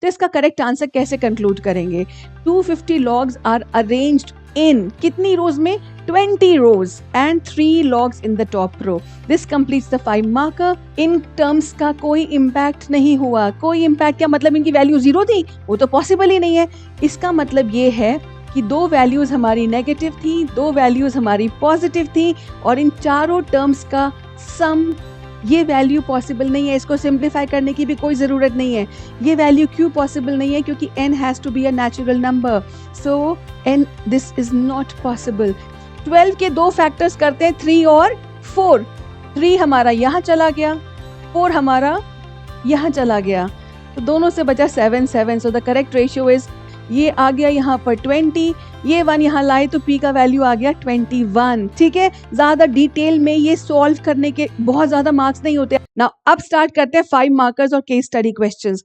तो इसका correct answer कैसे कंक्लूड करेंगे? 250 logs आर अरेंज्ड इन कितनी रोज में? 20 rows and 3 logs in the top row. This completes the 5 marker. In terms का कोई इम्पैक्ट नहीं हुआ. कोई इम्पैक्ट क्या मतलब? इनकी वैल्यू 0 थी? वो तो पॉसिबल ही नहीं है. इसका मतलब ये है कि 2 वैल्यूज हमारी नेगेटिव थी, 2 वैल्यूज हमारी पॉजिटिव थी और इन चारों टर्म्स का सम, ये वैल्यू पॉसिबल नहीं है. इसको सिंप्लीफाई करने की भी कोई जरूरत नहीं है. ये वैल्यू क्यों पॉसिबल नहीं है? क्योंकि n has to be a natural number. So n this is not possible. 12 के 2 फैक्टर्स करते हैं, 3 और 4. 3 हमारा यहाँ चला गया, 4 हमारा यहाँ चला गया, तो दोनों से बचा 7 7. सो द करेक्ट रेशियो इज, ये आ गया यहाँ पर 20, ये 1 यहाँ लाए तो p का वैल्यू आ गया 21. ठीक है, ज्यादा डिटेल में ये सॉल्व करने के बहुत ज्यादा मार्क्स नहीं होते. नाउ अब स्टार्ट करते हैं 5 मार्कर्स और case study questions.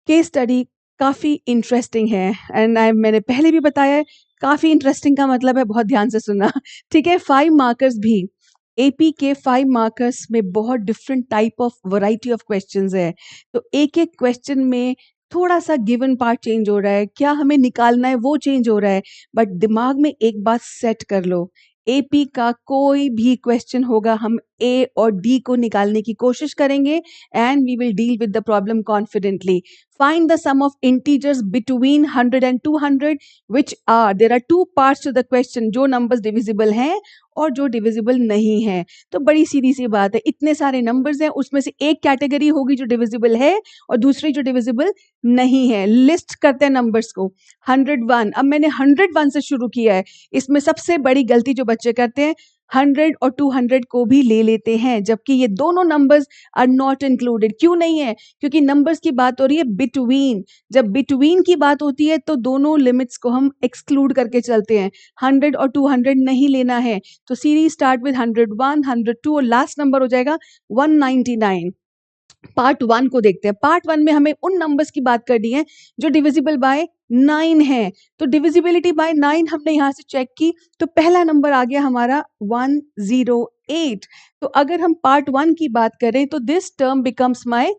Case study काफी इंटरेस्टिंग है एंड मैंने पहले भी बताया है, काफी इंटरेस्टिंग का मतलब है बहुत ध्यान से सुनना. ठीक है, 5 मार्कर्स भी, एपी के 5 मार्कर्स में बहुत different type of variety of questions है. तो एक एक क्वेश्चन में थोड़ा सा गिवन पार्ट चेंज हो रहा है, क्या हमें निकालना है वो चेंज हो रहा है. बट दिमाग में एक बात सेट कर लो, एपी का कोई भी क्वेश्चन होगा, हम ए और डी को निकालने की कोशिश करेंगे and we will deal with the problem confidently. Find the sum of integers between 100 and 200 which are, there are 2 parts to the question, जो नंबर्स डिविजिबल हैं और जो डिविजिबल नहीं है. तो बड़ी सीधी सी बात है, इतने सारे नंबर्स हैं, उसमें से एक कैटेगरी होगी जो डिविजिबल है और दूसरी जो डिविजिबल नहीं है. लिस्ट करते हैं नंबर्स को. 101, अब मैंने 101 से शुरू किया है. इसमें सबसे बड़ी गलती जो बच्चे करते हैं, 100 और 200 को भी ले लेते हैं, जबकि ये दोनों नंबर्स आर नॉट इंक्लूडेड. क्यों नहीं है? क्योंकि नंबर्स की बात हो रही है बिटवीन. जब बिटवीन की बात होती है तो दोनों लिमिट्स को हम एक्सक्लूड करके चलते हैं. 100 और 200 नहीं लेना है. तो सीरीज स्टार्ट विद 101, 102 और लास्ट नंबर हो जाएगा 199. पार्ट 1 को देखते हैं. पार्ट 1 में हमें उन नंबर्स की बात करनी है जो डिविजिबल बाय 9 है. तो डिविजिबिलिटी बाय 9 हमने यहां से चेक की, तो पहला नंबर आ गया हमारा 108. तो अगर हम पार्ट 1 की बात करें तो this term becomes my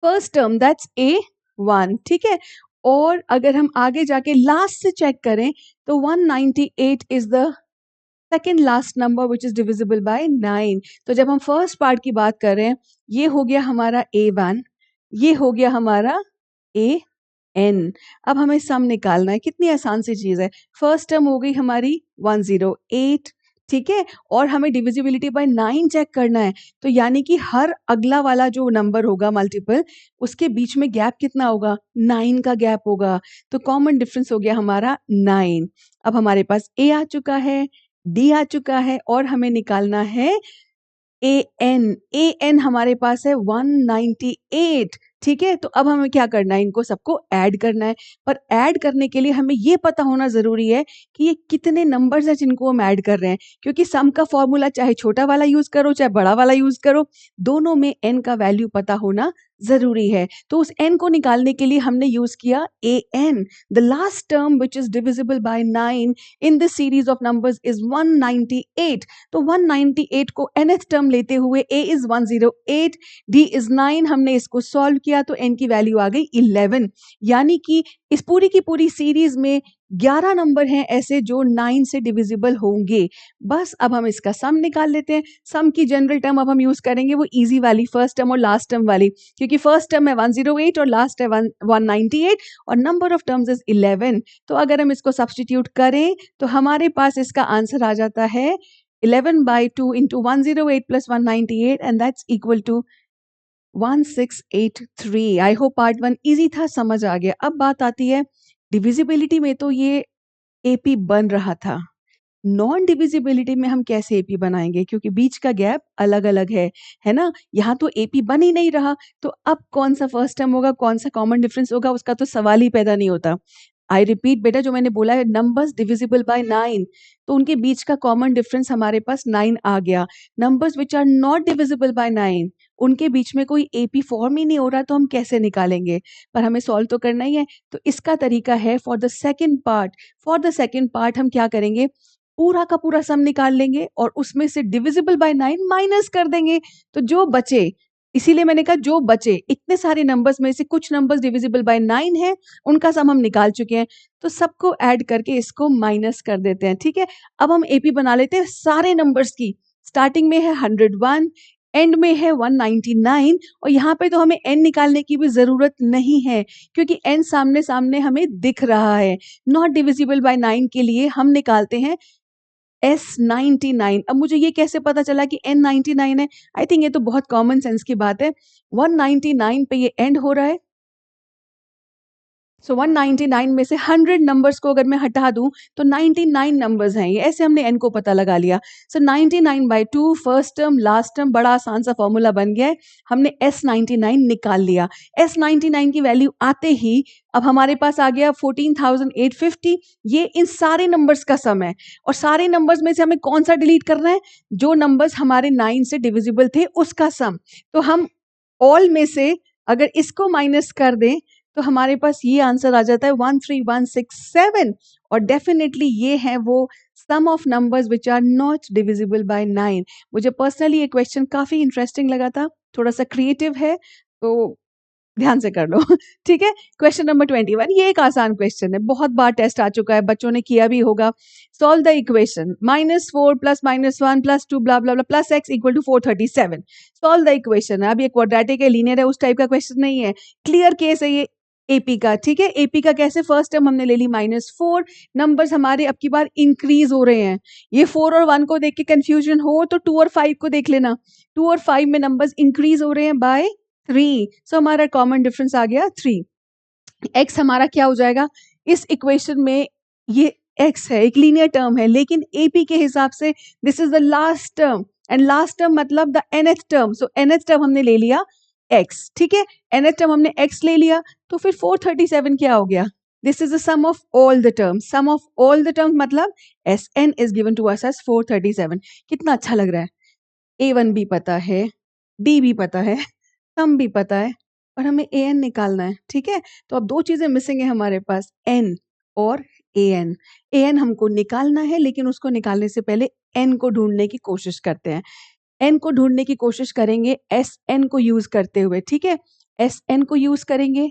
first term, that's A1. ठीक है, और अगर हम आगे जाके लास्ट से चेक करें तो 198 is the second last number which is divisible by 9. तो जब हम फर्स्ट पार्ट की बात कर रहे हैं, ये हो गया हमारा A1, ये हो गया हमारा AN. अब हमें सम निकालना है. कितनी आसान सी चीज है. फर्स्ट टर्म हो गई हमारी 108. ठीक है, और हमें डिविजिबिलिटी बाय 9 चेक करना है. तो यानी कि हर अगला वाला जो नंबर होगा मल्टीपल, उसके बीच में गैप कितना होगा? 9 का गैप होगा. तो कॉमन डिफरेंस हो गया हमारा 9. अब हमारे पास A आ चुका है, D आ चुका है और हमें निकालना है AN. AN हमारे पास है 198. ठीक है, तो अब हमें क्या करना है? इनको सबको ऐड करना है. पर ऐड करने के लिए हमें ये पता होना जरूरी है कि ये कितने नंबर्स हैं जिनको हम ऐड कर रहे हैं, क्योंकि सम का फॉर्मूला चाहे छोटा वाला यूज करो चाहे बड़ा वाला यूज करो, दोनों में n का वैल्यू पता होना जरूरी है. तो उस n को निकालने के लिए हमने यूज किया AN. The last term which is divisible by 9 in this series of numbers is 198. तो 198 को nth टर्म लेते हुए A इज 108, D इज 9. हमने इसको सॉल्व किया तो n की वैल्यू आ गई 11. यानी कि इस पूरी की पूरी सीरीज में 11 नंबर हैं ऐसे जो 9 से डिविजिबल होंगे. बस अब हम इसका सम निकाल लेते हैं. सम की जनरल टर्म अब हम यूज करेंगे वो इजी वाली, फर्स्ट टर्म और लास्ट टर्म वाली, क्योंकि फर्स्ट टर्म है 108 और लास्ट है 198 और नंबर ऑफ टर्म्स इज 11. तो अगर हम इसको सब्स्टिट्यूट करें तो हमारे पास इसका आंसर आ जाता है 11/2 into 108 plus 198 and that's equal to 1683. I hope part 1 easy था, समझ आ गया. अब बात आती है डिविजिबिलिटी में, तो ये एपी बन रहा था. नॉन डिविजिबिलिटी में हम कैसे एपी बनाएंगे, क्योंकि बीच का गैप अलग अलग है ना. यहाँ तो एपी बन ही नहीं रहा, तो अब कौन सा फर्स्ट टर्म होगा, कौन सा कॉमन डिफरेंस होगा, उसका तो सवाल ही पैदा नहीं होता. आई रिपीट बेटा, जो मैंने बोला है नंबर्स डिविजिबल बाय 9, तो उनके बीच का कॉमन डिफरेंस हमारे पास 9 आ गया. Numbers which are not divisible by 9, उनके बीच में कोई एपी फॉर्म ही नहीं हो रहा, तो हम कैसे निकालेंगे? पर हमें सॉल्व तो करना ही है. तो इसका तरीका है फॉर द सेकेंड पार्ट हम क्या करेंगे, पूरा का पूरा सम निकाल लेंगे और उसमें से डिविजिबल बाय 9 माइनस कर देंगे. तो जो बचे इसीलिए मैंने कहा जो बचे इतने सारे नंबर्स में से कुछ नंबर्स डिविजिबल बाय 9 है, उनका सम हम निकाल चुके हैं, तो सबको ऐड करके इसको माइनस कर देते हैं, ठीक है। अब हम एपी बना लेते हैं सारे नंबर्स की। स्टार्टिंग में है 101, एंड में है 199, और यहाँ पे तो हमें n निकालने की भी जरूरत नहीं है क्योंकि n सामने सामने हमें दिख रहा है। नॉट डिविजिबल बाय 9 के लिए हम निकालते हैं S99। अब मुझे ये कैसे पता चला कि N99 है? आई थिंक ये तो बहुत कॉमन सेंस की बात है। 199 पे ये एंड हो रहा है। सो 199 में से 100 नंबर्स को अगर मैं हटा दूं तो 99 नंबर्स हैं ये। ऐसे हमने n को पता लगा लिया। सो 99/2 फर्स्ट टर्म लास्ट टर्म, बड़ा आसान सा फॉर्मूला बन गया है। हमने S99 निकाल लिया। S99 की वैल्यू आते ही अब हमारे पास आ गया 14,850। ये इन सारे नंबर्स का सम है, और सारे नंबर्स में से हमें कौन सा डिलीट करना है? जो नंबर्स हमारे 9 से डिविजिबल थे उसका सम। तो हम ऑल में से अगर इसको माइनस कर दें तो हमारे पास ये आंसर आ जाता है 13167, और डेफिनेटली ये है वो sum of numbers which are not divisible by 9। मुझे पर्सनली ये क्वेश्चन काफी इंटरेस्टिंग लगा था, थोड़ा सा क्रिएटिव है, तो ध्यान से कर लो। ठीक है। क्वेश्चन नंबर 21, ये एक आसान क्वेश्चन है, बहुत बार टेस्ट आ चुका है, बच्चों ने किया भी होगा। Solve the equation -4 + -1 + 2 blah blah blah + x = 437। Solve the equation है। अब ये क्वाड्रेटिक है, लीनियर है, उस टाइप का क्वेश्चन नहीं है, क्लियर केस है ये एपी का। ठीक है। एपी का कैसे? फर्स्ट टर्म हमने ले ली -4, नंबर्स हमारे अब की बार इंक्रीज हो रहे हैं। ये 4 और 1 को देख के कंफ्यूजन हो तो 2 और 5 को देख लेना। 2 और 5 में नंबर्स इंक्रीज हो रहे हैं बाय 3। सो हमारा कॉमन डिफरेंस आ गया 3। x हमारा क्या हो जाएगा इस इक्वेशन में? ये x है, एक लीनियर टर्म है, लेकिन एपी के हिसाब से this is the last term, and last term मतलब the nth term. So nth term हमने ले लिया x। ठीक है। nth टर्म हमने x ले लिया, तो फिर 437 क्या हो गया? This is the sum of all the terms. Sum of all the terms मतलब Sn is given to us as 437। कितना अच्छा लग रहा है। A1 भी पता है, D भी पता है, सम भी पता है, और हमें an निकालना है। ठीक है। तो अब दो चीजें मिसिंग है हमारे पास, n और an। an हमको निकालना है, लेकिन उसको निकालने से पहले n को ढूंढने की कोशिश करते हैं। n को ढूंढने की कोशिश करेंगे Sn को यूज करते हुए। ठीक है। Sn को यूज करेंगे,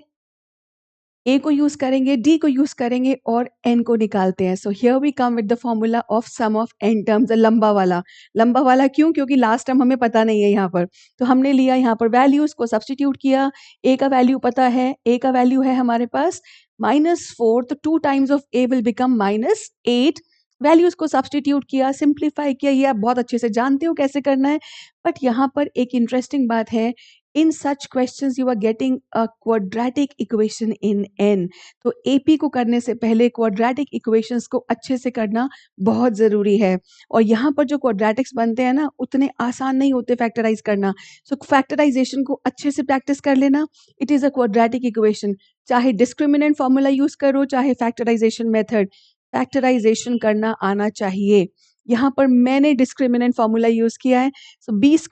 a को यूज करेंगे, d को यूज करेंगे, और n को निकालते हैं। So here we come with the formula of sum of n terms, लंबा वाला। लंबा वाला क्यों? क्योंकि लास्ट टर्म हमें पता नहीं है यहाँ पर, तो हमने लिया यहाँ पर वैल्यूज को सब्सटीट्यूट किया। a का वैल्यू पता है, a का वैल्यू है हमारे पास -4, तो 2 times of a will become -8। Values को सब्सटीट्यूट किया, सिंप्लीफाई किया, ये आप बहुत अच्छे से जानते हो कैसे करना है। बट यहाँ पर एक इंटरेस्टिंग बात है, in such questions you are getting a quadratic equation in n। तो एपी को करने से पहले क्वाड्रेटिक इक्वेशंस को अच्छे से करना बहुत जरूरी है, और यहाँ पर जो क्वाड्रेटिक्स बनते हैं ना, उतने आसान नहीं होते फैक्टराइज करना। सो फैक्टराइजेशन को अच्छे से प्रैक्टिस कर लेना। It is a quadratic equation, चाहे डिस्क्रिमिनेंट फॉर्मूला यूज करो, चाहे फैक्टराइजेशन मेथड, फैक्टराइजेशन करना आना चाहिए। यहाँ पर मैंने डिस्क्रिमिनेंट फॉर्मूला यूज किया है। सो b² -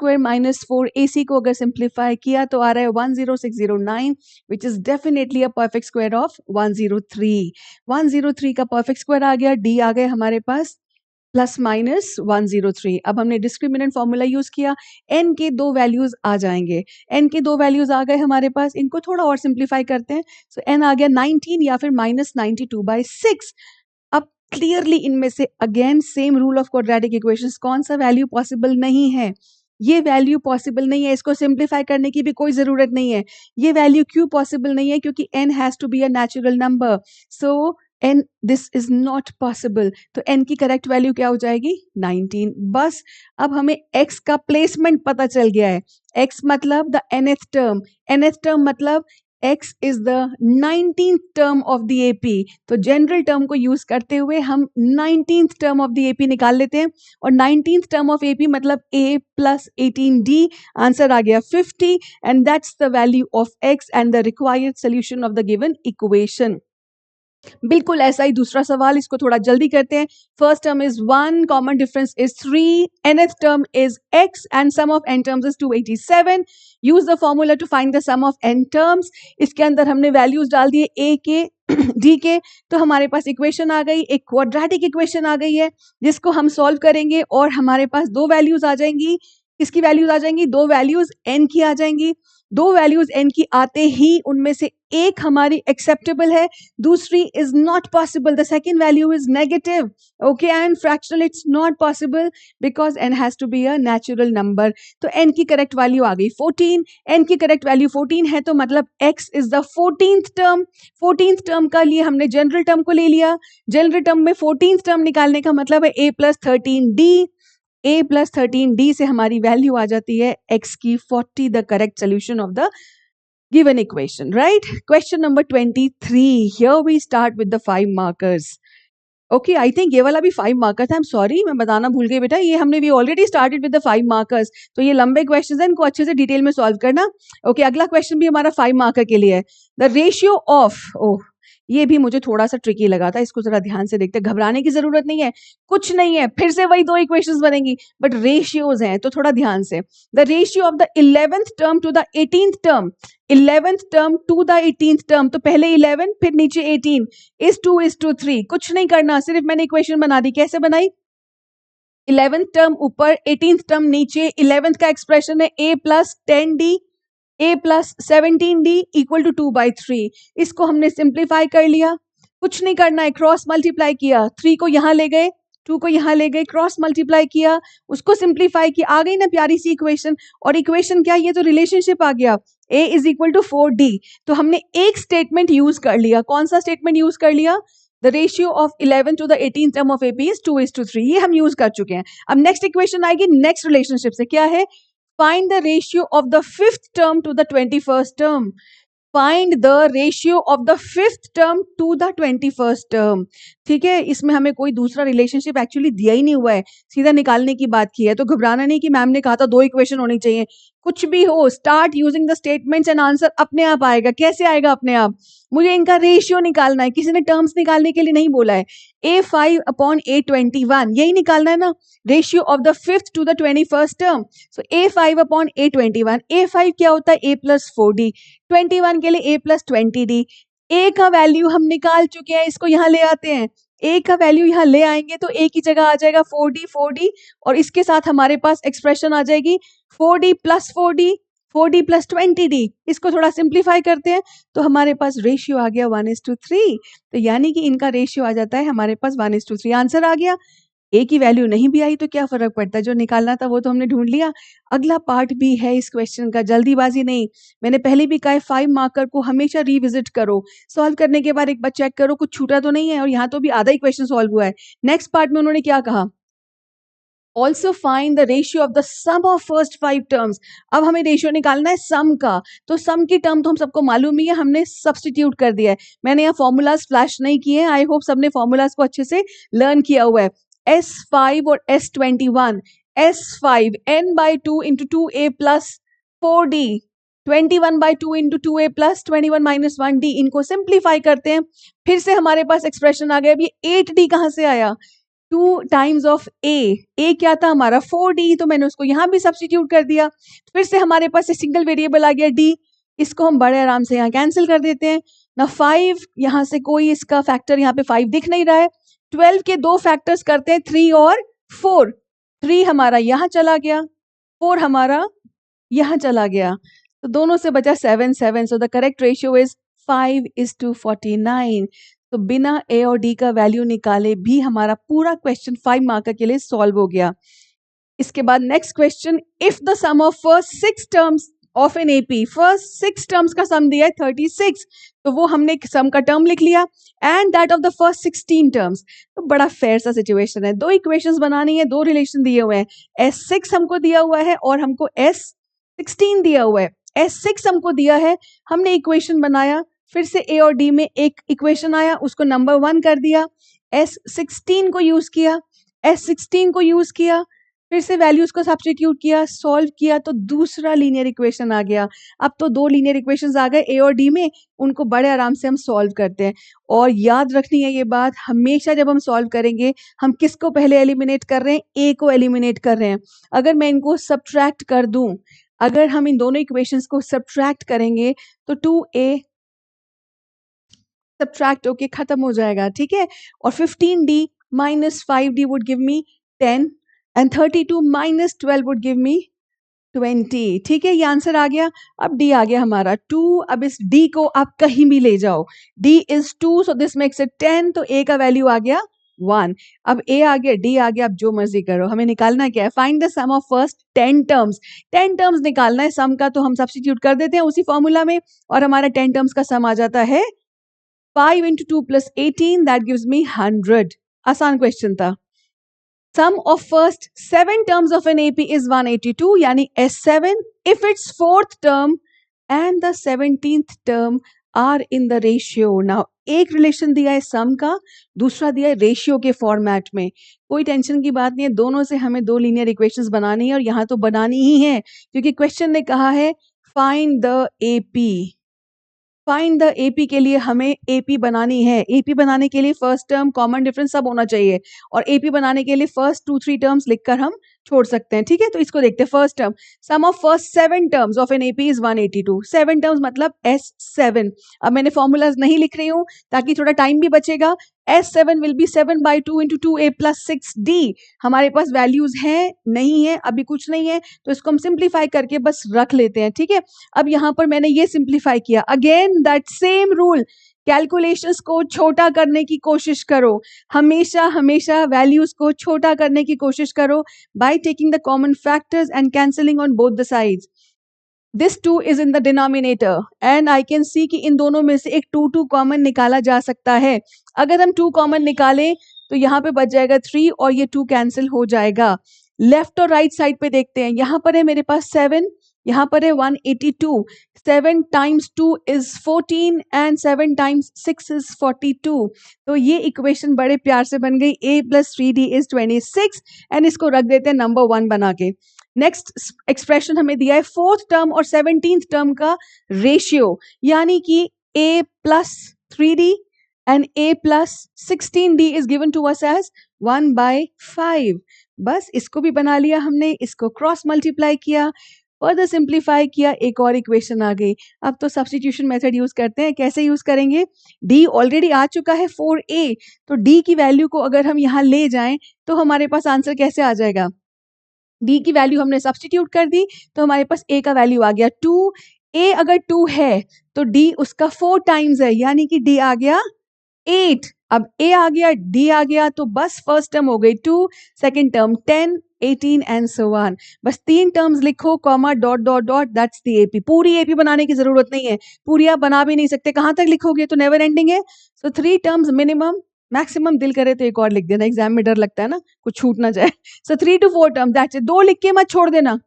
4ac को अगर सिंप्लीफाई किया तो आ रहा है 10609, which is definitely a perfect square of 103। 103 का परफेक्ट स्क्वायर आ गया, d आ गए हमारे पास ±103। अब हमने डिस्क्रिमिनेंट फॉर्मूला यूज किया, n के दो वैल्यूज आ जाएंगे। n के दो वैल्यूज आ गए हमारे पास, इनको थोड़ा और सिंप्लीफाई करते हैं। सो n आ गया 19 या फिर -92/6। अब क्लियरली इनमें से again same rule of quadratic equations, कौन सा वैल्यू पॉसिबल नहीं है? ये वैल्यू पॉसिबल नहीं है, इसको सिंप्लीफाई करने की भी कोई जरूरत नहीं है। ये वैल्यू क्यों पॉसिबल नहीं है? क्योंकि n has to be a natural number, so n this is not possible. तो n की करेक्ट वैल्यू क्या हो जाएगी? 19। बस अब हमें x का प्लेसमेंट पता चल गया है। x मतलब the nth term, nth term मतलब x is the 19th term of the AP। तो जनरल टर्म को यूज करते हुए हम 19th term of the AP निकाल लेते हैं, और 19th term of AP मतलब a + 18d। आंसर आ गया 50, and that's the value of x and the required solution of the given equation। बिल्कुल ऐसा ही दूसरा सवाल, इसको थोड़ा जल्दी करते हैं। First term is 1, common difference is 3, nth term is x and sum of n terms is 287। Use the formula to find the sum of n terms. इसके अंदर हमने वैल्यूज डाल दिए a के d के, तो हमारे पास इक्वेशन आ गई, एक क्वाड्रेटिक इक्वेशन आ गई है जिसको हम सॉल्व करेंगे, और हमारे पास दो वैल्यूज आ जाएंगी किसकी वैल्यूज आ जाएंगी? दो वैल्यूज n की आ जाएंगी। दो वैल्यूज n की आते ही उनमें से एक हमारी एक्सेप्टेबल है, दूसरी is not possible. The second value is negative, okay, and fractional it's not possible because n has to be a natural number. तो n की करेक्ट वैल्यू आ गई 14। n की करेक्ट वैल्यू 14 है तो मतलब x is the 14th term. 14th term का लिए हमने जनरल टर्म को ले लिया। जनरल टर्म में 14th टर्म निकालने का मतलब है a plus 13d। a plus 13d से हमारी वैल्यू आ जाती है x की 40, the correct solution of the given equation, right? Question number 23. Here we start with the 5 markers. Okay, I think ये वाला भी 5 markers है. I'm sorry, मैं बताना भूल गई बेटा. ये हमने भी already started with the 5 markers. तो ये लंबे questions हैं, इनको अच्छे से डिटेल में solve करना. Okay, अगला question भी हमारा 5 marker के लिए है. The ratio of, oh, ये भी मुझे थोड़ा सा ट्रिकी लगा था, इसको जरा ध्यान से देखते हैं. घबराने की जरूरत नहीं है, कुछ नहीं है, फिर से वही दो इक्वेशंस बनेंगी, बट रेशियोज हैं तो थोड़ा ध्यान से. The ratio of the 11th term to the 18th term, 11th term to the 18th term, तो पहले 11 फिर नीचे 18 is to 3. कुछ नहीं करना, सिर्फ मैंने इक्वेशन बना दी. कैसे बनाई? 11th टर्म ऊपर, 18th टर्म नीचे. 11th का एक्सप्रेशन है a plus 10d, a plus 17d equal to 2/3. इसको हमने सिंप्लीफाई कर लिया. कुछ नहीं करना है, क्रॉस मल्टीप्लाई किया. 3 को यहाँ ले गए, 2 को यहाँ ले गए, क्रॉस मल्टीप्लाई किया, उसको सिंप्लीफाई किया, आ गई ना प्यारी सी इक्वेशन. और इक्वेशन क्या? ये तो रिलेशनशिप आ गया, a is equal to 4d. तो हमने एक स्टेटमेंट यूज कर लिया. कौन सा स्टेटमेंट यूज कर लिया? The ratio of 11 to the 18th term of AP is 2:3. ये हम यूज कर चुके हैं. अब नेक्स्ट इक्वेशन आएगी नेक्स्ट रिलेशनशिप से. क्या है? Find the ratio of the 5th term to the 21st term. Find the ratio of the 5th term to the 21st term. ठीक है, इसमें हमें कोई दूसरा रिलेशनशिप एक्चुअली दिया ही नहीं हुआ है, सीधा निकालने की बात की है. तो घबराना नहीं कि मैम ने कहा था दो इक्वेशन होनी चाहिए. कुछ भी हो, start using the statements and answer अपने आप आएगा. कैसे आएगा अपने आप? मुझे इनका रेशियो निकालना है, किसी ने टर्म्स निकालने के लिए नहीं बोला है. A5/A21 यही निकालना है ना, ratio of the 5th to the 21st term. So A5/A21. A5 क्या होता है? A plus 4d. 21 के लिए A प्लस 20d. A का वैल्यू हम निकाल चुके हैं, इसको यहाँ ले आते हैं. A का वैल्यू यहाँ ले आएंगे तो A की जगह आ जाएगा 4d और इसके साथ हमारे पास एक्सप्रेशन आ जाएगी 4d plus 4d plus 20d. इसको थोड़ा सिंप्लीफाई करते हैं तो हमारे पास रेशियो आ गया 1:3. तो यानी कि इनका रेशियो आ जाता है हमारे पास 1:3. आंसर आ गया. ए की वैल्यू नहीं भी आई तो क्या फर्क पड़ता है, जो निकालना था वो तो हमने ढूंढ लिया. अगला पार्ट भी है इस क्वेश्चन का, जल्दीबाजी नहीं. मैंने पहले भी कहा है 5 मार्कर को हमेशा रिविजिट करो, सॉल्व करने के बाद एक बार चेक करो कुछ छूटा तो नहीं है. और यहाँ तो भी आधा ही क्वेश्चन सॉल्व हुआ है. नेक्स्ट पार्ट में उन्होंने क्या कहा? Also find the ratio of the sum of first 5 terms. अब हमें रेशियो निकालना है सम का, तो सम की टर्म तो हम सबको मालूम ही है, हमने सब्सटीट्यूट कर दिया है. मैंने यहाँ फॉर्मूलाज फ्लैश नहीं किए हैं, आई होप सबने फॉर्मूलाज को अच्छे से लर्न किया हुआ है. S5 और S21. S5 n/2 into 2a plus 4d, 21/2 into 2a plus 21 minus 1d. इनको सिंप्लीफाई करते हैं, फिर से हमारे पास एक्सप्रेशन आ गया. अब ये 8d कहाँ से आया? 2 times of a क्या था हमारा? 4d. तो मैंने उसको यहाँ भी सब्सटीट्यूट कर दिया. फिर से हमारे पास एक सिंगल वेरिएबल आ गया d. इसको हम बड़े आराम से यहाँ कैंसिल कर देते हैं ना. 5 यहाँ से कोई इसका फैक्टर यहाँ पे 5 दिख नहीं रहा है. 12 के दो फैक्टर्स करते हैं 3 और 4. 3 हमारा यहाँ चला गया, 4 हमारा यहाँ चला गया, तो दोनों से बचा 7. सो द करेक्ट रेशियो इज 5:49. तो बिना ए और डी का वैल्यू निकाले भी हमारा पूरा क्वेश्चन 5 मार्कर के लिए सॉल्व हो गया. इसके बाद next question, if the sum of first 6 terms of an AP, first 6 terms का सम दिया है 36, तो वो हमने सम का टर्म लिख लिया, and that of the first 16 terms. तो बड़ा फेयर सा सिचुएशन है, दो इक्वेशंस बनानी है, दो रिलेशन दिए हुए हैं. S6 हमको दिया हुआ है और हमको S16 दिया हुआ है. S6 हमको दिया है, हमने इक्वेशन बनाया, फिर से A और D में एक इक्वेशन आया, उसको नंबर 1 कर दिया. S16 को यूज किया, S16 को यूज किया, फिर से वैल्यूज को सब्स्टिट्यूट किया, सॉल्व किया, तो दूसरा लीनियर इक्वेशन आ गया. अब तो दो लीनियर इक्वेशंस आ गए ए और डी में, उनको बड़े आराम से हम सॉल्व करते हैं. और याद रखनी है ये बात, हमेशा जब हम सॉल्व करेंगे हम किसको पहले एलिमिनेट कर रहे हैं? ए को एलिमिनेट कर रहे हैं. अगर मैं इनको सब्ट्रैक्ट कर दूं, अगर हम इन दोनों इक्वेशंस को सब्ट्रैक्ट करेंगे तो 2a सब्ट्रैक्ट होके खत्म हो जाएगा. ठीक है, और 15d minus 5d would give me 10 and 32 minus 12 would give me 20। ठीक है, ये आंसर आ गया। अब डी आ गया हमारा 2। अब इस डी को आप कहीं भी ले जाओ, D is 2 so this makes it 10, तो ए का वैल्यू आ गया 1। अब ए आ गया, डी आ गया, अब जो मर्जी करो, हमें निकालना क्या है, find the sum of first 10 terms. 10 terms निकालना है, सम का तो हम सब्स्टिट्यूट कर देते हैं उसी फॉर्मूला में, और हमारा 10 टर्म्स का सम आ जाता है 5 into 2 plus 18, that gives me 100। आसान क्वेश्चन था। Sum of first 7 terms of an AP is 182, यानी S7 if its fourth term and the 17th term are in the ratio। Now एक रिलेशन दिया है सम का, दूसरा दिया है रेशियो के फॉर्मेट में। कोई टेंशन की बात नहीं है, दोनों से हमें दो लीनियर इक्वेशंस बनानी है, और यहाँ तो बनानी ही है क्योंकि क्वेश्चन ने कहा है find the AP. Find the AP के लिए हमें एपी बनानी है। एपी बनाने के लिए फर्स्ट टर्म कॉमन डिफरेंस सब होना चाहिए, और एपी बनाने के लिए फर्स्ट 2-3 टर्म्स लिखकर हम छोड़ सकते हैं। ठीक है, तो इसको देखते हैं। First term, sum of first 7 terms of an AP is 182। 7 terms मतलब S7। अब मैंने फॉर्मूलाज नहीं लिख रही हूँ ताकि थोड़ा टाइम भी बचेगा। S7 will be 7/2 into 2a plus 6d। हमारे पास वैल्यूज हैं नहीं है, अभी कुछ नहीं है, तो इसको हम सिंप्लीफाई करके बस रख लेते हैं। ठीक है, अब यहाँ पर मैंने ये सिंप्लीफाई किया। Again that same rule, calculations को छोटा करने की कोशिश करो, हमेशा हमेशा वैल्यूज को छोटा करने की कोशिश करो by taking the common factors and cancelling on both the sides. This 2 is in the denominator and I can see कि इन दोनों में से एक 2 कॉमन निकाला जा सकता है। अगर हम 2 कॉमन निकालें तो यहाँ पे बच जाएगा 3 और ये 2 कैंसिल हो जाएगा। लेफ्ट और राइट साइड पे देखते हैं, यहाँ पर है मेरे पास 7, यहाँ पर है 182। 7 times 2 is 14 and 7 times 6 is 42। तो ये इक्वेशन बड़े प्यार से बन गई, a plus 3d is 26, and इसको रख देते हैं नंबर 1 बना के। नेक्स्ट एक्सप्रेशन हमें दिया है फोर्थ टर्म और 17th टर्म का रेशियो, यानी कि a plus 3d and a plus 16d is given to us as 1/5। बस इसको भी बना लिया हमने, इसको क्रॉस मल्टीप्लाई किया, फर्दर सिंप्लीफाई किया, एक और इक्वेशन आ गई। अब तो सब्स्टिट्यूशन मेथड यूज करते हैं। कैसे यूज करेंगे, d ऑलरेडी आ चुका है 4a, तो d की वैल्यू को अगर हम यहाँ ले जाएं तो हमारे पास आंसर कैसे आ जाएगा, d की वैल्यू हमने सब्स्टिट्यूट कर दी तो हमारे पास a का वैल्यू आ गया 2। a अगर 2 है तो d उसका 4 टाइम्स है, यानी कि d आ गया 8। अब a आ गया, d आ गया, तो बस फर्स्ट टर्म हो गई 2, second term 10, 18 and so on. बस 3 टर्म्स लिखो, comma dot dot dot, that's the AP. पूरी एपी बनाने की जरूरत नहीं है, पूरी आप बना भी नहीं सकते, कहाँ तक लिखोगे, तो नेवर एंडिंग है। सो 3 टर्म्स मिनिमम, मैक्सिमम दिल करे तो एक और लिख देना, एग्जाम में डर लगता है ना कुछ छूट ना जाए। सो 3 to 4 टर्म, दैट्स इट। 2 लिख के मत छोड़ देना,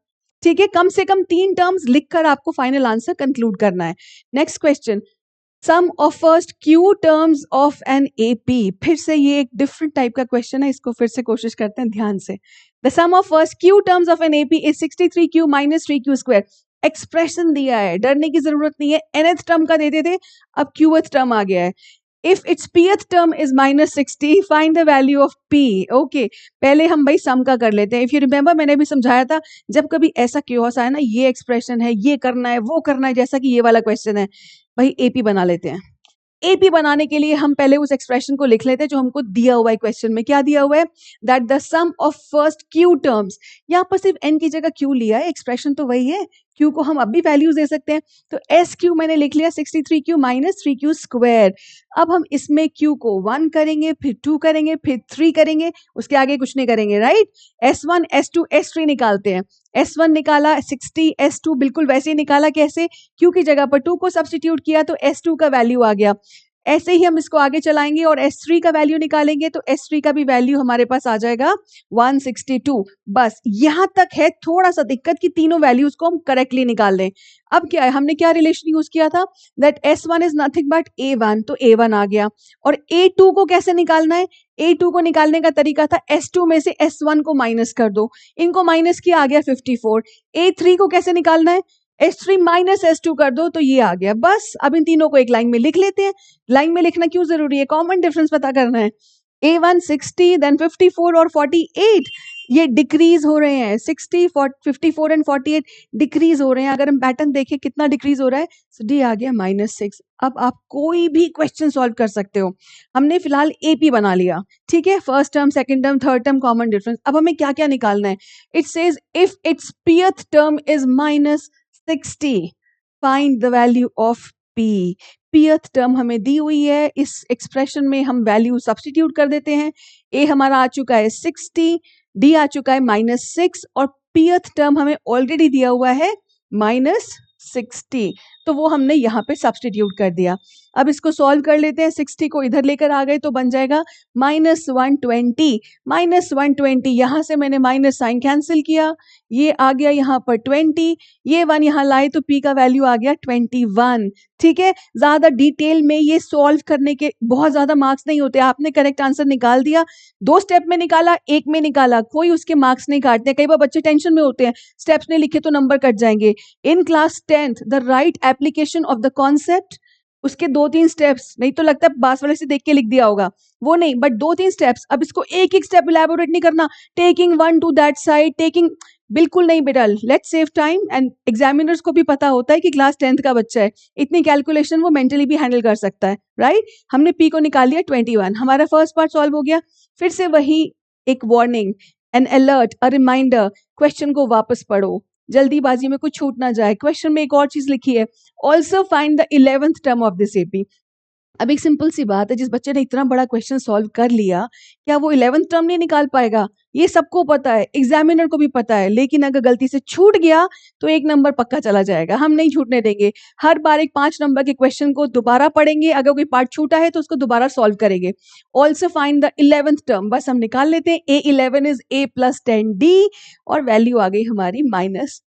ठीक है, कम से कम 3 टर्म्स लिखकर आपको फाइनल आंसर कंक्लूड करना है। Next question, sum of first q terms of an AP. फिर से ये एक डिफरेंट टाइप का क्वेश्चन है, इसको फिर से कोशिश करते हैं ध्यान से। The sum of first q terms of an AP is 63q minus 3q²। Expression दिया है, डरने की जरूरत नहीं है, nth टर्म का देते थे, अब qth टर्म आ गया है। If its pth term is -60, find the value of p। Okay, पहले हम भाई सम का कर लेते हैं। If you remember, मैंने भी समझाया था, जब कभी ऐसा क्योस आए ना, ये एक्सप्रेशन है, ये करना है, वो करना है, जैसा कि ये वाला क्वेश्चन है, भाई एपी बना लेते हैं। एपी बनाने के लिए हम पहले उस एक्सप्रेशन को लिख लेते हैं जो हमको दिया हुआ है क्वेश्चन में। क्या दिया हुआ है, that the sum of first q terms, यहाँ पर सिर्फ एन की जगह क्यू लिया है, एक्सप्रेशन तो वही है, क्यू को हम अब भी वैल्यूज दे सकते हैं। तो एस क्यू मैंने लिख लिया 63q minus 3q²। अब हम इसमें q को 1 करेंगे, फिर 2 करेंगे, फिर 3 करेंगे, उसके आगे कुछ नहीं करेंगे, राइट। S1 S2 S3 निकालते हैं। S1 निकाला 60, S2 बिल्कुल वैसे ही निकाला, कैसे, q की जगह पर 2 को सब्स्टिट्यूट किया तो S2 का वैल्यू आ गया। ऐसे ही हम इसको आगे चलाएंगे और S3 का वैल्यू निकालेंगे तो S3 का भी वैल्यू हमारे पास आ जाएगा 162। बस यहाँ तक है थोड़ा सा दिक्कत कि तीनों वैल्यूज को हम करेक्टली निकाल लें। अब क्या है, हमने क्या रिलेशन यूज किया था, that S1 is nothing but A1, तो A1 आ गया। और A2 को कैसे निकालना है, A2 को निकालने का तरीका था S2 में से S1 को माइनस कर दो, इनको माइनस किया, आ गया 54। A3 को कैसे निकालना है, S3 माइनस S2 कर दो, तो ये आ गया। बस अब इन तीनों को एक लाइन में लिख लेते हैं। लाइन में लिखना क्यों जरूरी है, कॉमन डिफरेंस पता करना है। A1 60, देन 54 और 48, ये डिक्रीज हो रहे हैं, 60, 54 एंड 48 डिक्रीज हो रहे हैं। अगर हम पैटर्न देखें कितना डिक्रीज हो रहा है, so D आ गया -6। अब आप कोई भी क्वेश्चन सॉल्व कर सकते हो। हमने फिलहाल AP बना लिया, ठीक है, first term, second term, third term, common difference. अब हमें क्या क्या निकालना है? It says if it's pth term is -60, find the value of P। pth term हमें दी हुई है, इस एक्सप्रेशन में हम वैल्यू सब्स्टिट्यूट कर देते हैं। A हमारा आ चुका है 60, D आ चुका है -6 और pth टर्म हमें ऑलरेडी दिया हुआ है -60, तो वो हमने यहाँ पे सब्स्टिट्यूट कर दिया। अब इसको सॉल्व कर लेते हैं, 60 को इधर लेकर आ गए तो बन जाएगा -120। -120 यहाँ से मैंने माइनस साइन कैंसिल किया, ये आ गया यहाँ पर 20, ये 1 यहाँ लाए तो P का वैल्यू आ गया 21। ठीक है, ज्यादा डिटेल में ये सॉल्व करने के बहुत ज्यादा मार्क्स नहीं होते। आपने करेक्ट आंसर निकाल दिया, 2 स्टेप में निकाला, 1 में निकाला, कोई उसके मार्क्स नहीं काटते। कई बार बच्चे टेंशन में होते हैं, स्टेप्स नहीं लिखे तो नंबर कट जाएंगे। In class 10th the right application of the concept, उसके 2-3 स्टेप्स, नहीं तो लगता है पास वाले से देख के लिख दिया होगा, वो नहीं, बट 2-3 स्टेप्स। अब इसको एक एक स्टेप इलैबोरेट नहीं करना, taking one two that side, taking, बिल्कुल नहीं बेटा, let's save time. And examiners को भी पता होता है कि क्लास 10th का बच्चा है, इतनी कैलकुलेशन वो मेंटली भी हैंडल कर सकता है, राइट। हमने P को निकाल लिया 21, हमारा फर्स्ट पार्ट सॉल्व हो गया। फिर से वही एक warning, an alert, a reminder, question को वापस पढ़ो, जल्दीबाजी में कुछ छूट ना जाए। क्वेश्चन में एक और चीज लिखी है, also find the 11th term of this AP। अब एक सिंपल सी बात है, जिस बच्चे ने इतना बड़ा क्वेश्चन सॉल्व कर लिया, क्या वो 11th टर्म नहीं निकाल पाएगा? ये सबको पता है, एग्जामिनर को भी पता है, लेकिन अगर गलती से छूट गया तो 1 नंबर पक्का चला जाएगा। हम नहीं छूटने देंगे, हर बार एक 5 नंबर के क्वेश्चन को दोबारा पढ़ेंगे, अगर कोई पार्ट छूटा है तो उसको दोबारा सॉल्व करेंगे। Also find the 11th term, बस हम निकाल लेते हैं। A11 इज A + 10D और वैल्यू आ गई हमारी -6।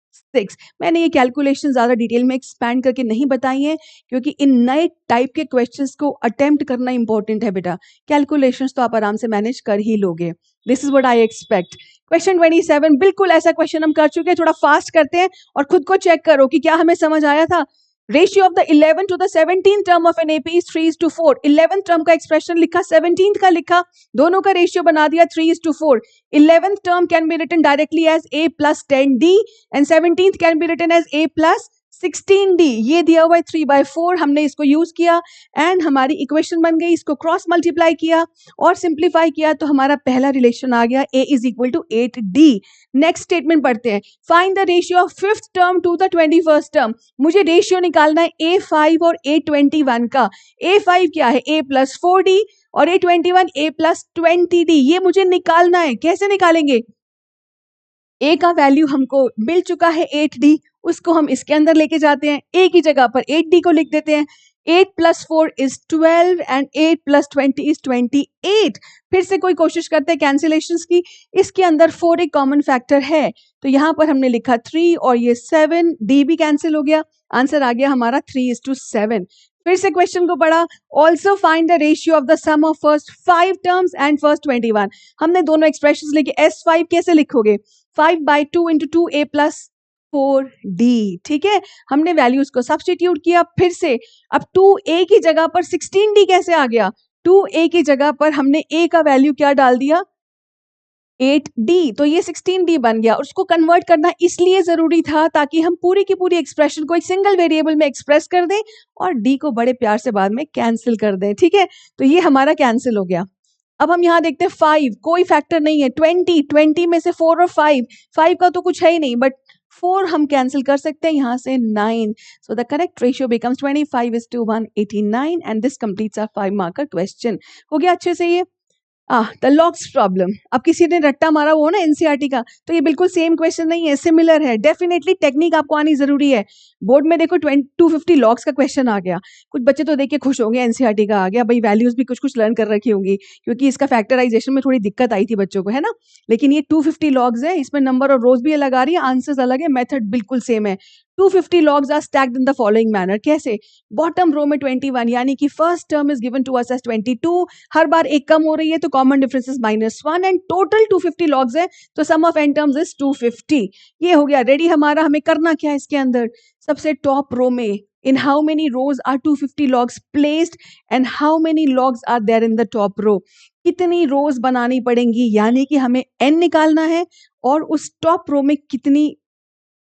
मैंने ये कैलकुलेशन ज्यादा डिटेल में एक्सपैंड करके नहीं बताई है, क्योंकि इन नए टाइप के क्वेश्चंस को अटेम्प्ट करना इंपॉर्टेंट है बेटा। कैलकुलेशंस तो आप आराम से मैनेज कर ही लोगे। This is what I expect. Question 27, बिल्कुल ऐसा क्वेश्चन हम कर चुके हैं, थोड़ा फास्ट करते हैं और खुद को चेक करो कि क्या हमें समझ आया था। Ratio of the 11 to the 17th term of an AP is 3:4। 11th term का एक्सप्रेशन लिखा, 17th का लिखा, दोनों का रेशियो बना दिया 3:4। 11th term can be written directly as A + 10D and 17th can be written as A + 16D। ये दिया हुआ है 3/4, हमने इसको यूज किया एंड हमारी इक्वेशन बन गई। इसको क्रॉस मल्टीप्लाई किया और सिंप्लीफाई किया तो हमारा पहला रिलेशन आ गया, A = 8D। नेक्स्ट स्टेटमेंट पढ़ते हैं, find the ratio of 5th term to the 21st term. मुझे रेशियो निकालना है A5 और A21 का। A5 क्या है? A + 4D और A21 A + 20D। ये मुझे निकालना है, कैसे निकालेंगे? A का वैल्यू हमको मिल चुका है 8D, उसको हम इसके अंदर लेके जाते हैं, A की जगह पर 8D को लिख देते हैं। 8 + 4 is 12 एंड 8 + 20 is 28। फिर से कोई कोशिश करते हैं कैंसिलेशंस की, इसके अंदर 4 एक कॉमन फैक्टर है, तो यहाँ पर हमने लिखा 3 और ये 7, D भी कैंसिल हो गया, आंसर आ गया हमारा 3:7। फिर से क्वेश्चन को पढ़ा, also find the ratio of the sum of first 5 terms and first 21। हमने दोनों एक्सप्रेशंस लिखे। S5 कैसे लिखोगे? 5/2 × 2A + 4D। ठीक है, हमने वैल्यूज को सब्स्टिट्यूट किया। फिर से अब 2A की जगह पर 16D कैसे आ गया? 2A की जगह पर हमने A का वैल्यू क्या डाल दिया? 8D, तो ये 16D बन गया। उसको कन्वर्ट करना इसलिए जरूरी था ताकि हम पूरी की पूरी एक्सप्रेशन को एक सिंगल वेरिएबल में एक्सप्रेस कर दें और D को बड़े प्यार से बाद में कैंसिल कर दें। ठीक है, तो ये हमारा कैंसिल हो गया। अब हम यहाँ देखते हैं 5, कोई फैक्टर नहीं है। 20 में से 4 और 5 का तो कुछ है ही नहीं, बट 4 हम कैंसिल कर सकते हैं, यहाँ से 9। So the correct ratio becomes 25:1, 89 and this completes our 5 marker question. हो गया अच्छे से ये। द लॉग्स प्रॉब्लम, अब किसी ने रट्टा मारा वो ना एनसीईआरटी का, तो ये बिल्कुल सेम क्वेश्चन नहीं है, सिमिलर है। डेफिनेटली टेक्निक आपको आनी जरूरी है। बोर्ड में देखो 250 लॉग्स का क्वेश्चन आ गया, कुछ बच्चे तो देख के खुश होंगे एनसीईआरटी का आ गया, भाई वैल्यूज भी कुछ कुछ लर्न कर रखी होंगी, क्योंकि इसका फैक्टराइजेशन में थोड़ी दिक्कत आई थी बच्चों को, है ना। लेकिन ये 250 लॉग्स है, इसमें नंबर और रोज भी अलग आ रही है, आंसर्स अलग है, मेथड बिल्कुल सेम है। 250 logs are stacked in the following manner। कैसे? बॉटम रो में 21, यानी कि first term is given to us as 22, हर बार एक कम हो रही है तो common difference is -1 and total 250 logs है, तो sum of n terms is 250। ये हो गया रेडी हमारा। हमें करना क्या है इसके अंदर? सबसे टॉप रो में in how many rows are 250 logs placed and how many logs are there in the top row. कितनी rows बनानी पड़ेंगी, यानी कि हमें n निकालना है और उस top row में कितनी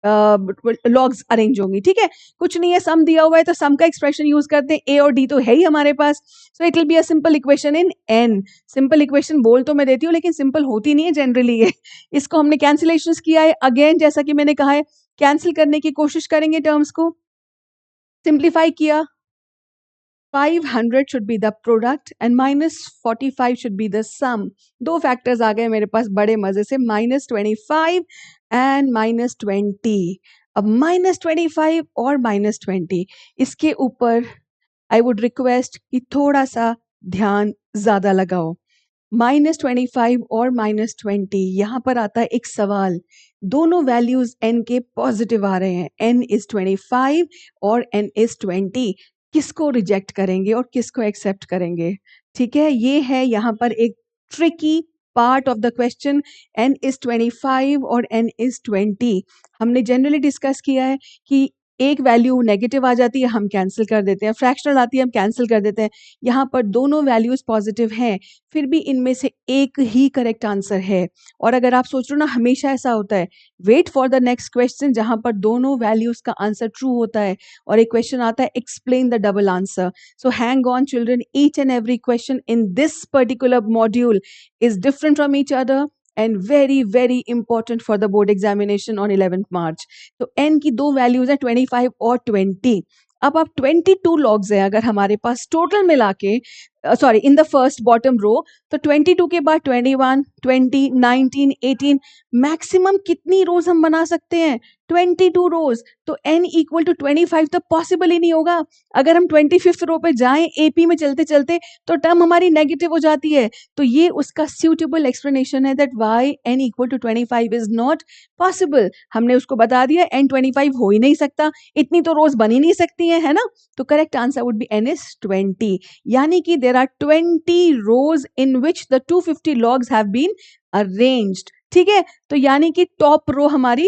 लॉग्स अरेंज होंगी. ठीक है, कुछ नहीं है, सम दिया हुआ है तो सम का एक्सप्रेशन यूज करते हैं. ए और डी तो है ही हमारे पास, so it will be a simple equation in n. Simple equation बोल तो मैं देती हूँ लेकिन सिंपल होती नहीं है जनरली ये. इसको हमने कैंसिलेशन किया है. अगेन जैसा कि मैंने कहा है, कैंसिल करने की कोशिश करेंगे टर्म्स को. सिंप्लीफाई किया, 500 should be the product and minus 45 should be the sum. दो फैक्टर्स आ गए मेरे पास बड़े मजे से, -25 and -20. अब -25 और -20, इसके ऊपर आई वुड रिक्वेस्ट कि थोड़ा सा ध्यान ज्यादा लगाओ. -25 और -20, यहाँ पर आता है एक सवाल. दोनों वैल्यूज n के पॉजिटिव आ रहे हैं. n is 25 और n is 20. किसको रिजेक्ट करेंगे और किसको एक्सेप्ट करेंगे? ठीक है, ये है यहाँ पर एक tricky part of the question. n is 25 और n is 20. हमने जनरली डिस्कस किया है कि एक वैल्यू नेगेटिव आ जाती है हम कैंसिल कर देते हैं, फ्रैक्शनल आती है हम कैंसिल कर देते हैं. यहाँ पर दोनों वैल्यूज पॉजिटिव हैं, फिर भी इनमें से एक ही करेक्ट आंसर है. और अगर आप सोच रहे हो ना, हमेशा ऐसा होता है, wait for the next question जहां पर दोनों वैल्यूज का आंसर ट्रू होता है और एक क्वेश्चन आता है explain the double answer. So hang on children, each and every question in this particular module is different from each other and very very important for the board examination on 11th March. तो n की दो values है 25 और 20. अब आप 22 logs है अगर हमारे पास टोटल मिला के, sorry in the first bottom row, तो 22 के बाद 21, 20, 19, 18, मैक्सिमम कितनी रोज हम बना सकते हैं? 22 रोज. तो n इक्वल टू 25 तो पॉसिबल ही नहीं होगा. अगर हम 25th रो पे जाएं एपी में चलते चलते तो टर्म हमारी नेगेटिव हो जाती है. तो ये उसका सूटेबल एक्सप्लेनेशन है that why n equal to 25 is not possible. हमने उसको बता दिया n 25 हो ही नहीं सकता, इतनी तो रोज बन ही नहीं सकती है ना. तो correct answer would be n is 20. यानी कि there are 20 rows in which the 250 logs have been arranged. ठीक है, तो यानी कि टॉप रो हमारी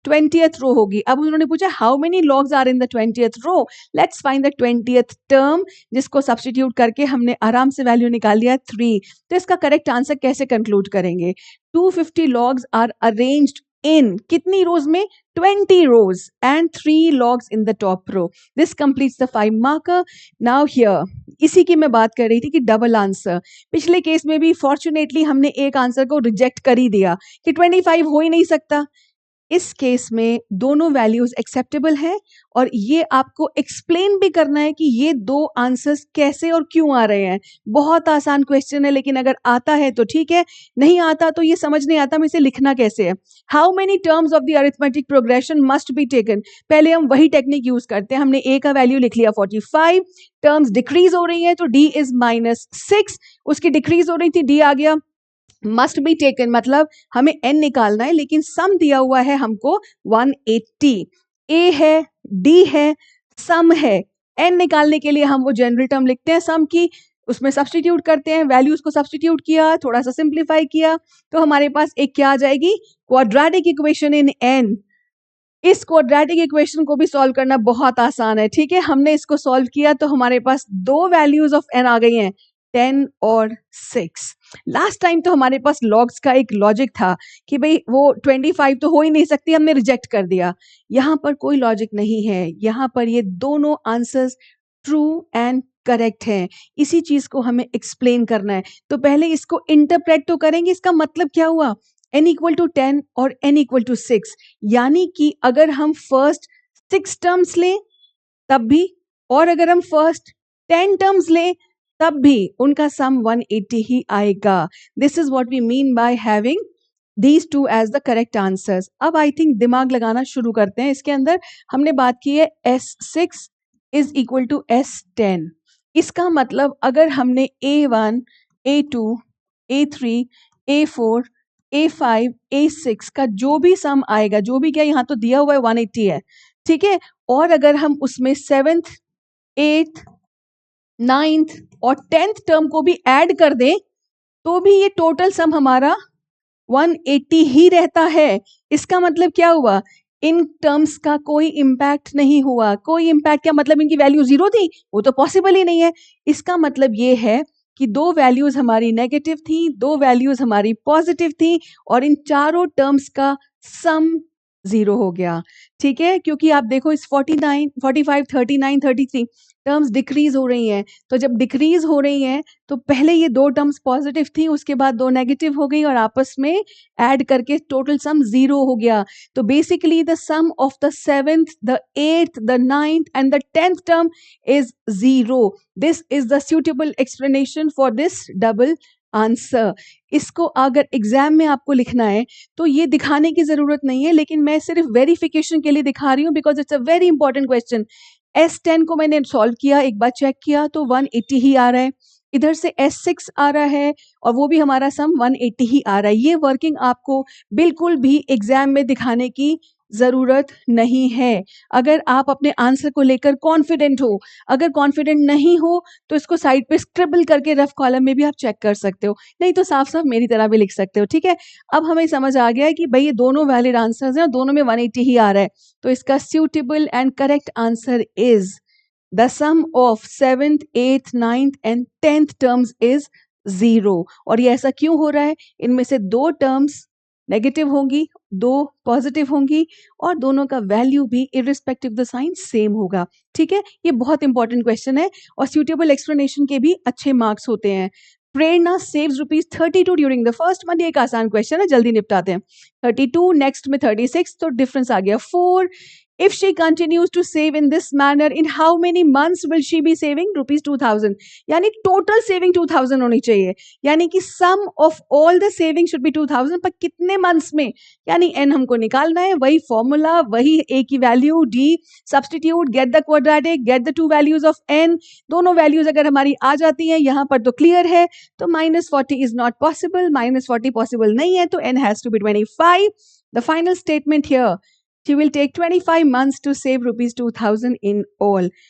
20th रो होगी. अब उन्होंने पूछा how many logs are in the 20th row. Let's find the 20th term, जिसको सब्स्टिट्यूट करके हमने आराम से वैल्यू निकाल लिया 3. तो इसका करेक्ट आंसर कैसे कंक्लूड करेंगे? 250 लॉग्स आर अरेंज्ड इन कितनी रोज में? 20 rows and 3 logs in the top row. This completes the 5 marker. Now here, इसी की मैं बात कर रही थी कि डबल आंसर. पिछले केस में भी फॉर्चुनेटली हमने एक आंसर को रिजेक्ट कर ही दिया कि 25 हो ही नहीं सकता. इस केस में दोनों वैल्यूज एक्सेप्टेबल हैं और ये आपको एक्सप्लेन भी करना है कि ये दो आंसर्स कैसे और क्यों आ रहे हैं. बहुत आसान क्वेश्चन है, लेकिन अगर आता है तो ठीक है, नहीं आता तो ये समझ नहीं आता मैं इसे लिखना कैसे है. How many terms of the arithmetic progression must be taken. पहले हम वही टेक्निक यूज करते हैं. हमने a का वैल्यू लिख लिया 45, टर्म्स डिक्रीज हो रही है तो d इज -6, उसकी डिक्रीज हो रही थी, d आ गया. मस्ट बी टेकन मतलब हमें n निकालना है, लेकिन सम दिया हुआ है हमको 180. a है, d है, सम है. n निकालने के लिए हम वो जनरल टर्म लिखते हैं सम की, उसमें सब्स्टिट्यूट करते हैं, वैल्यूज को सब्स्टिट्यूट किया, थोड़ा सा सिंप्लीफाई किया, तो हमारे पास एक क्या आ जाएगी? Quadratic equation in n. इस क्वाड्रेटिक इक्वेशन को भी सॉल्व करना बहुत आसान है. ठीक है, हमने इसको सॉल्व किया तो हमारे पास दो वैल्यूज ऑफ n आ गई हैं, 10 और 6. लास्ट टाइम तो हमारे पास लॉग्स का एक लॉजिक था कि भाई वो 25 तो हो ही नहीं सकती, हमने रिजेक्ट कर दिया. यहाँ पर कोई लॉजिक नहीं है. यहाँ पर ये दोनों आंसर्स ट्रू एंड करेक्ट हैं. इसी चीज को हमें एक्सप्लेन करना है. तो पहले इसको इंटरप्रेट तो करेंगे, इसका मतलब क्या हुआ? n इक्वल टू 10 और n इक्वल टू 6, यानी कि अगर हम फर्स्ट 6 टर्म्स लें तब भी, और अगर हम फर्स्ट 10 टर्म्स लें तब भी उनका सम 180 ही आएगा. This is what we mean by having these two as the correct answers. अब आई थिंक दिमाग लगाना शुरू करते हैं. इसके अंदर हमने बात की है S6 is equal to S10. इसका मतलब अगर हमने A1, A2, A3, A4, A5, A6 का जो भी सम आएगा, जो भी क्या यहाँ तो दिया हुआ है 180 है, ठीक है, और अगर हम उसमें 7th, 8th, 9th और 10th टर्म को भी ऐड कर दें तो भी ये टोटल सम हमारा 180 ही रहता है. इसका मतलब क्या हुआ? इन टर्म्स का कोई इम्पैक्ट नहीं हुआ। कोई इम्पैक्ट क्या मतलब, इनकी वैल्यू 0 थी? वो तो पॉसिबल ही नहीं है। इसका मतलब ये है कि 2 वैल्यूज हमारी नेगेटिव थी, 2 वैल्यूज हमारी पॉजिटिव थी और इन चारों टर्म्स का सम 0 हो गया। ठीक है, क्योंकि आप देखो इस 49, 45, 39, 33 टर्म्स डिक्रीज हो रही हैं। तो जब डिक्रीज हो रही हैं तो पहले ये 2 टर्म्स पॉजिटिव थी, उसके बाद 2 नेगेटिव हो गई और आपस में ऐड करके टोटल सम 0 हो गया। तो basically the sum of the 7th, the 8th, the 9th and the 10th term is 0. This is the suitable explanation for this double answer. इसको अगर एग्जाम में आपको लिखना है तो ये दिखाने की जरूरत नहीं है, लेकिन मैं सिर्फ वेरिफिकेशन के लिए दिखा रही हूँ because it's a very important question. S10 को मैंने सॉल्व किया, एक बार चेक किया तो 180 ही आ रहा है। इधर से S6 आ रहा है और वो भी हमारा सम 180 ही आ रहा है। ये वर्किंग आपको बिल्कुल भी एग्जाम में दिखाने की जरूरत नहीं है। अगर आप अपने आंसर को लेकर कॉन्फिडेंट हो, अगर कॉन्फिडेंट नहीं हो तो इसको साइड पे स्क्रिबल करके रफ कॉलम में भी आप चेक कर सकते हो, नहीं तो साफ साफ मेरी तरह भी लिख सकते हो। ठीक है, अब हमें समझ आ गया है कि भाई ये दोनों वैलिड आंसर्स हैं और दोनों में 180 ही आ रहा है। तो इसका suitable and correct answer is the sum of 7th, 8th, 9th and 10th terms is 0। और ये ऐसा क्यों हो रहा है? इनमें से 2 टर्म्स नेगेटिव होंगी, 2 पॉजिटिव होंगी और दोनों का वैल्यू भी इररिस्पेक्टिव द साइन सेम होगा। ठीक है, ये बहुत इंपॉर्टेंट क्वेश्चन है और suitable explanation के भी अच्छे मार्क्स होते हैं। Prerna saves ₹32 during the first month, ये एक आसान क्वेश्चन है, जल्दी निपटाते हैं। 32 नेक्स्ट में 36, तो डिफरेंस आ गया 4। If she continues to save in this manner, in how many months will she be saving ₹2000? यानी टोटल सेविंग 2000 होनी चाहिए, यानी कि sum of all the saving should be 2000, पर कितने मंथ्स में, यानी n हमको निकालना है। वही फॉर्मूला, वही a की value d, substitute, get the quadratic, get the 2 values of n। दोनों वैल्यूज अगर हमारी आ जाती हैं यहाँ पर तो क्लियर है। तो -40 इज नॉट पॉसिबल, -40 पॉसिबल नहीं है, तो n has to be 25। The final statement here, she will take 25 months to save ₹2000 in all.